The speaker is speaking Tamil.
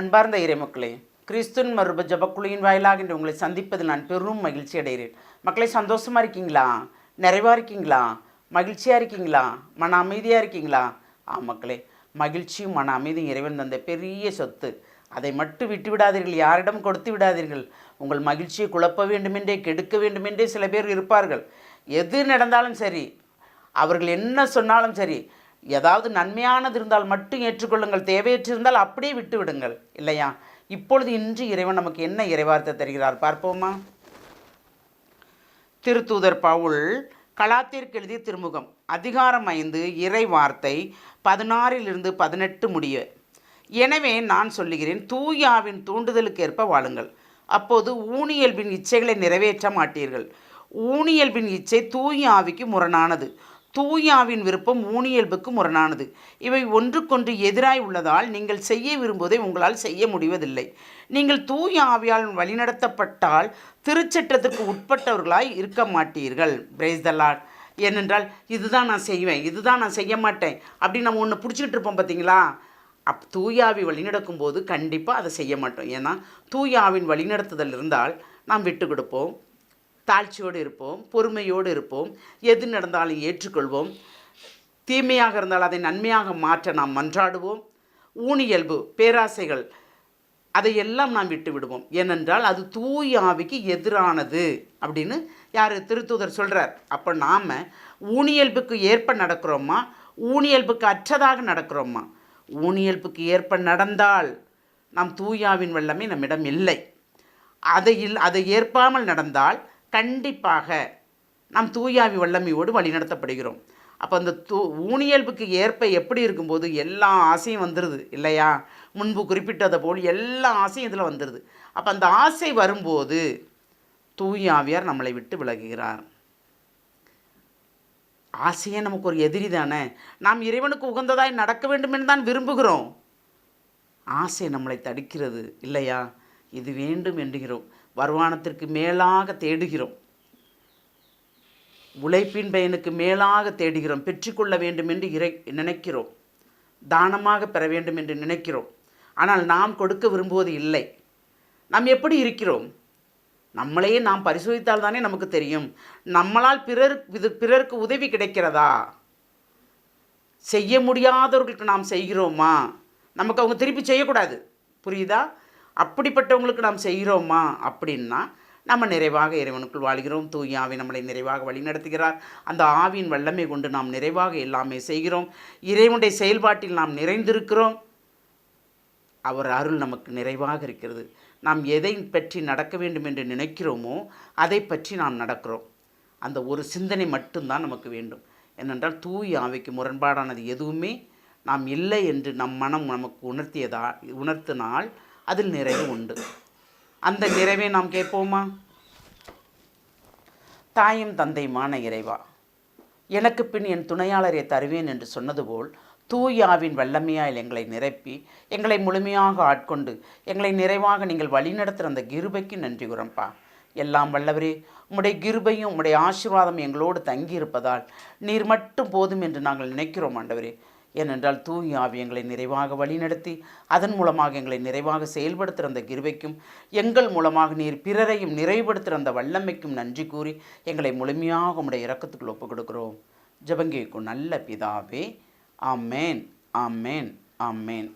அன்பார்ந்த இறைமக்களே, கிறிஸ்துவின் மறுப ஜபக்குழுவின் வாயிலாக இன்று உங்களை சந்திப்பதில் நான் பெரும் மகிழ்ச்சி அடைகிறேன். மக்களை, சந்தோஷமாக இருக்கீங்களா? நிறைவாக இருக்கீங்களா? மகிழ்ச்சியாக இருக்கீங்களா? மன அமைதியாக இருக்கீங்களா? மக்களே, மகிழ்ச்சியும் மன அமைதியும் இறைவன் தந்த பெரிய சொத்து. அதை மட்டும் விட்டு விடாதீர்கள், யாரிடம் கொடுத்து விடாதீர்கள். உங்கள் மகிழ்ச்சியை குழப்ப வேண்டுமென்றே, கெடுக்க வேண்டுமென்றே சில பேர் இருப்பார்கள். எது நடந்தாலும் சரி, அவர்கள் என்ன சொன்னாலும் சரி, ஏதாவது நன்மையானது இருந்தால் மட்டும் ஏற்றுக்கொள்ளுங்கள், தேவையற்றிருந்தால் அப்படியே விட்டு விடுங்கள், இல்லையா? இப்பொழுது இன்று இறைவன் நமக்கு என்ன இறைவார்த்தை தருகிறார் பார்ப்போமா? திருத்தூதர் பவுல் கலாத்தியருக்கு எழுதிய திருமுகம் அதிகாரம் 5 இறை வார்த்தை 16 18 முடிய. எனவே நான் சொல்லுகிறேன், தூயாவின் தூண்டுதலுக்கு ஏற்ப வாழுங்கள், அப்போது ஊனியல்பின் இச்சைகளை நிறைவேற்ற மாட்டீர்கள். ஊனியல்பின் இச்சை தூய ஆவிக்கு முரணானது, தூயாவின் விருப்பம் ஊனியல்புக்கு முரணானது. இவை ஒன்றுக்கொன்று எதிராய் உள்ளதால் நீங்கள் செய்ய விரும்புவதை உங்களால் செய்ய முடிவதில்லை. நீங்கள் தூய ஆவியால் வழிநடத்தப்பட்டால் திருச்சட்டத்திற்கு உட்பட்டவர்களாய் இருக்க மாட்டீர்கள். Praise the Lord. ஏனென்றால் இதுதான் நான் செய்வேன், இதுதான் நான் செய்ய மாட்டேன் அப்படின்னு நம்ம ஒன்று பிடிச்சிக்கிட்டு இருப்போம், பார்த்தீங்களா? தூயாவி வழிநடக்கும் போது கண்டிப்பாக அதை செய்ய மாட்டோம். ஏன்னா தூயாவின் வழிநடத்துதல் இருந்தால் நாம் விட்டு கொடுப்போம், தாழ்ச்சியோடு இருப்போம், பொறுமையோடு இருப்போம், எது நடந்தாலும் ஏற்றுக்கொள்வோம், தீமையாக இருந்தால் அதை நன்மையாக மாற்ற நாம் மன்றாடுவோம். ஊனியல்பு, பேராசைகள், அதையெல்லாம் நாம் விட்டு விடுவோம். ஏனென்றால் அது தூய ஆவிக்கு எதிரானது அப்படின்னு யார்? திருத்தூதர் சொல்கிறார். அப்போ நாம் ஊனியல்புக்கு ஏற்ப நடக்கிறோமா, ஊனியல்புக்கு அற்றதாக நடக்கிறோமா? ஊனியல்புக்கு ஏற்ப நடந்தால் நாம் தூயாவின் வல்லமை நம்மிடம் இல்லை. அதை ஏற்பாமல் நடந்தால் கண்டிப்பாக நாம் தூயாவி வல்லமையோடு வழிநடத்தப்படுகிறோம். அப்போ அந்த ஊனியல்புக்கு ஏற்ப எப்படி இருக்கும்போது எல்லா ஆசையும் வந்துடுது, இல்லையா? முன்பு குறிப்பிட்டதை போல் எல்லா ஆசையும் இதில் வந்துடுது. அப்போ அந்த ஆசை வரும்போது தூயாவியார் நம்மளை விட்டு விலகுகிறார். ஆசையே நமக்கு ஒரு எதிரி தானே. நாம் இறைவனுக்கு உகந்ததாய் நடக்க வேண்டும் என்று தான் விரும்புகிறோம். ஆசை நம்மளை தடுக்கிறது, இல்லையா? இது வேண்டும் என்கிறோம், வருமானத்திற்கு மேலாக தேடுகிறோம், உழைப்பின் பயனுக்கு மேலாக தேடுகிறோம், பெற்றுக்கொள்ள வேண்டும் என்று நினைக்கிறோம், தானமாக பெற வேண்டும் என்று நினைக்கிறோம். ஆனால் நாம் கொடுக்க விரும்புவது இல்லை. நாம் எப்படி இருக்கிறோம்? நம்மளையே நாம் பரிசோதித்தால் தானே நமக்கு தெரியும். நம்மளால் பிறருக்கு உதவி கிடைக்கிறதா? செய்ய முடியாதவர்களுக்கு நாம் செய்கிறோமா? நமக்கு அவங்க திருப்பி செய்யக்கூடாது, புரியுதா? அப்படிப்பட்டவங்களுக்கு நாம் செய்கிறோமா? அப்படின்னா நம்ம நிறைவாக இறைவனுக்குள் வாழ்கிறோம். தூய ஆவி நம்மளை நிறைவாக வழிநடத்துகிறார். அந்த ஆவியின் வல்லமை கொண்டு நாம் நிறைவாக எல்லாமே செய்கிறோம். இறைவனுடைய செயல்பாட்டில் நாம் நிறைந்திருக்கிறோம். அவர் அருள் நமக்கு நிறைவாக இருக்கிறது. நாம் எதை பற்றி நடக்க வேண்டும் என்று நினைக்கிறோமோ அதை பற்றி நாம் நடக்கிறோம். அந்த ஒரு சிந்தனை மட்டும்தான் நமக்கு வேண்டும். ஏனென்றால் தூய ஆவிக்கு முரண்பாடானது எதுவுமே நாம் இல்லை என்று நம் மனம் நமக்கு உணர்த்தினால் அதில் நிறைவு உண்டு. அந்த நிறைவை நாம் கேட்போமா? தாயும் தந்தையுமான இறைவா, எனக்கு பின் என் துணையாளரை தருவேன் என்று சொன்னது போல் தூயாவின் வல்லமையால் எங்களை நிரப்பி எங்களை முழுமையாக ஆட்கொண்டு எங்களை நிறைவாக நீங்கள் வழிநடத்துகிற அந்த கிருபைக்கு நன்றி கூறப்பா. எல்லாம் வல்லவரே, உம்முடைய கிருபையும் உம்முடைய ஆசீர்வாதம் எங்களோடு தங்கியிருப்பதால் நீர் மட்டும் போதும் என்று நாங்கள் நினைக்கிறோம் ஆண்டவரே. ஏனென்றால் தூய ஆவி எங்களை நிறைவாக வழிநடத்தி அதன் மூலமாக எங்களை நிறைவாக செயல்படுத்துகிற அந்த கிருபைக்கும் எங்கள் மூலமாக நீர் பிறரையும் நிறைவுபடுத்துகிற அந்த வல்லமைக்கும் நன்றி கூறி எங்களை முழுமையாக உம்முடைய இரக்கத்துக்குள் ஒப்புக் கொடுக்கிறோம். ஜெபங்கேக்கும் நல்ல பிதாவே. ஆமேன், ஆமேன், ஆமேன்.